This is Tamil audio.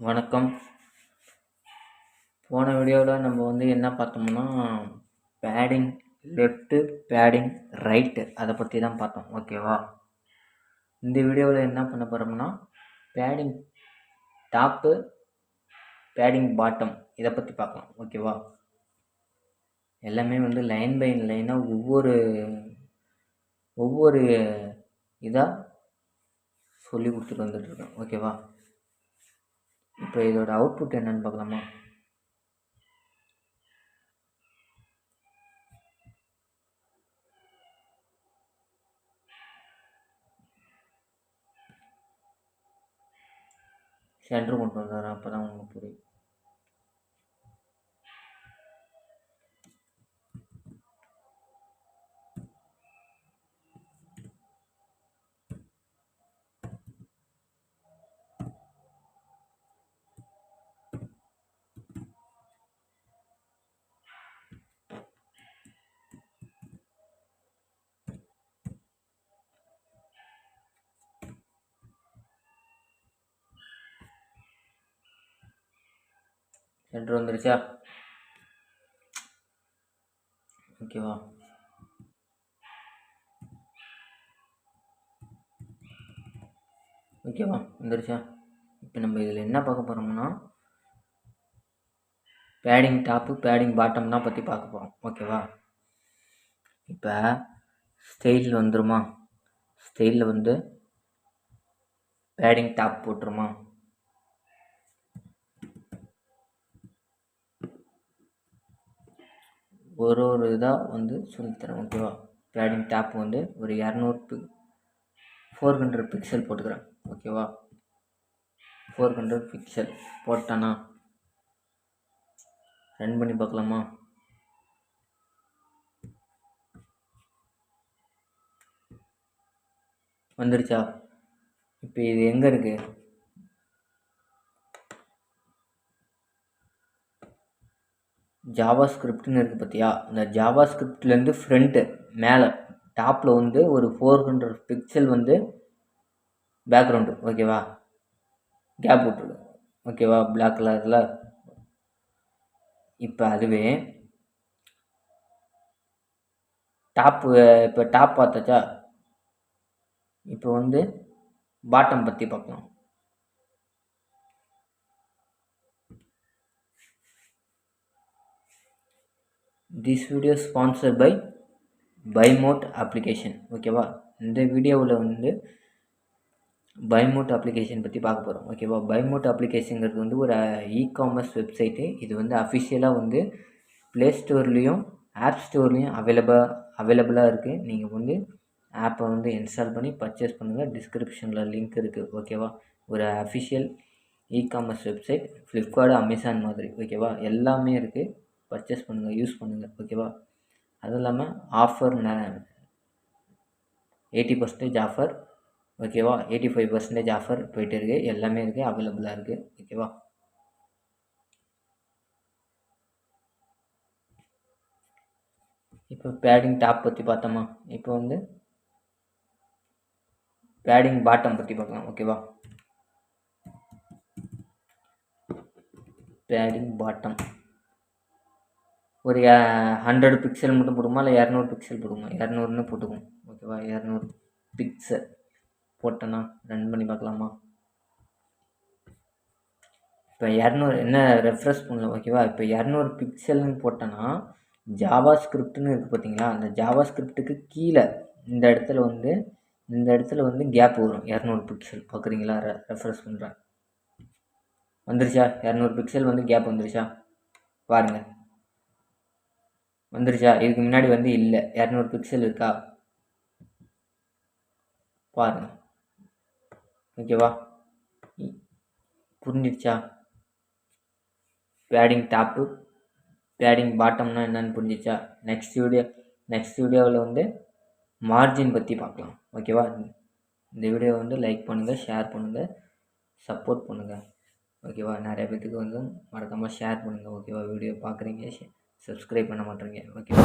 வணக்கம். போன வீடியோவில் நம்ம என்ன பார்த்தோம்னா, பேடிங் லெஃப்ட்டு, பேடிங் ரைட்டு அதை பற்றி தான் பார்த்தோம். ஓகேவா? இந்த வீடியோவில் என்ன பண்ண போகிறோம்னா, பேடிங் டாப்பு, பேடிங் பாட்டம் இதை பற்றி பார்க்கலாம். ஓகேவா? எல்லாமே லைன் பை லைனாக ஒவ்வொரு இதாக சொல்லி கொடுத்துட்டு வந்துட்டுருக்கேன். ஓகேவா? இப்போ இதோட அவுட்புட் என்னன்னு பார்க்கலாமா? சென்டர் கொண்டு வந்துடுறேன், அப்போ தான் உங்களுக்கு புரியும். சென்டர் வந்துருச்சா? ஓகேவா? வந்துருச்சா? இப்போ நம்ம இதில் என்ன பார்க்க போகிறோம்னா, பேடிங் டாப்பு, பேடிங் பாட்டம் தான் பற்றி பார்க்க போகிறோம். ஓகேவா? இப்போ ஸ்டைல் வந்துருமா? ஸ்டைலில் பேடிங் டாப் போட்டுருமா? ஒரு இதாக சொல்லித்தரேன். ஓகேவா? பேடிங் டாப் ஒரு 400 பிக்சல் போட்டுக்கிறேன். ஓகேவா? 400 பிக்சல் போட்டானா ரன் பண்ணி பார்க்கலாமா? வந்துருச்சா? இப்போ இது எங்கே இருக்குது? ஜாவா ஸ்கிரிப்ட்னு இருக்குது பார்த்தியா? இந்த ஜாவா ஸ்கிரிப்ட்லேருந்து ஃப்ரண்ட்டு மேலே டாப்பில் ஒரு 400 பிக்சல் பேக்ரவுண்டு. ஓகேவா? கேப் விட்ருக்கு. ஓகேவா? பிளாக் கலரில். இப்போ அதுவே டாப்பு, இப்போ டாப் பார்த்தாச்சா? இப்போ பாட்டம் பற்றி பார்க்கலாம். திஸ் வீடியோ ஸ்பான்சர்ட் பை பைமோட் அப்ளிகேஷன். ஓகேவா? இந்த வீடியோவில் பைமோட் அப்ளிகேஷன் பற்றி பார்க்க போகிறோம். ஓகேவா? பைமோட் அப்ளிகேஷனுங்கிறது ஒரு இ-காமர்ஸ் வெப்சைட்டு. இது அஃபிஷியலாக ப்ளே ஸ்டோர்லேயும் ஆப் ஸ்டோர்லேயும் அவைலபிளாக இருக்குது. நீங்கள் ஆப்பை இன்ஸ்டால் பண்ணி பர்ச்சேஸ் பண்ணுங்கள். டிஸ்கிரிப்ஷனில் லிங்க் இருக்குது. ஓகேவா? ஒரு official e-commerce website, Flipkart, Amazon மாதிரி. ஓகேவா? எல்லாமே இருக்குது. பர்ச்சேஸ் பண்ணுங்கள், யூஸ் பண்ணுங்கள். ஓகேவா? அதுவும் இல்லாமல் ஆஃபர் 80% ஆஃபர். ஓகேவா? 85% ஆஃபர் போயிட்டு இருக்குது. எல்லாமே இருக்குது, அவைலபிளாக இருக்குது. ஓகேவா? இப்போ பேடிங் டாப் பற்றி பார்த்தோமா? இப்போ பேடிங் பாட்டம் பற்றி பார்க்கலாம். ஓகேவா? பேடிங் பாட்டம் ஒரு 100 பிக்சல் மட்டும் போடுமா, இல்லை 200 பிக்சல் போடுமா? 200ன்னு போட்டுக்கும். ஓகேவா? 200 பிக்சல் போட்டோன்னா ரன் பண்ணி பார்க்கலாமா? இப்போ 200 என்ன ரெஃப்ரெஷ் பண்ணலாம். ஓகேவா? இப்போ 200 பிக்சல்னு போட்டோன்னா ஜாவா ஸ்கிரிப்ட்னு இருக்குது பார்த்தீங்களா? அந்த ஜாவா ஸ்கிரிப்டுக்கு கீழே இந்த இடத்துல கேப் வரும். 200 பிக்சல் பார்க்குறீங்களா? ரெஃப்ரெஷ் பண்ணுறேன். வந்துருச்சா? 200 பிக்சல் கேப் வந்துருச்சா? பாருங்கள், வந்துருச்சா? இதுக்கு முன்னாடி இல்லை. 200 பிக்சல் இருக்கா? பாருங்கள். ஓகேவா? புரிஞ்சிடுச்சா? பேடிங் டாப்பு, பேடிங் பாட்டம்னா என்னன்னு புரிஞ்சிச்சா? நெக்ஸ்ட் வீடியோவில் மார்ஜின் பற்றி பார்க்கலாம். ஓகேவா? இந்த வீடியோவை லைக் பண்ணுங்கள், ஷேர் பண்ணுங்கள், சப்போர்ட் பண்ணுங்கள். ஓகேவா? நிறைய பேத்துக்கு மறக்காமல் ஷேர் பண்ணுங்கள். ஓகேவா? வீடியோ பார்க்குறீங்க, சப்ஸ்கிரைப் பண்ண மாட்டேறீங்க. ஓகேவா?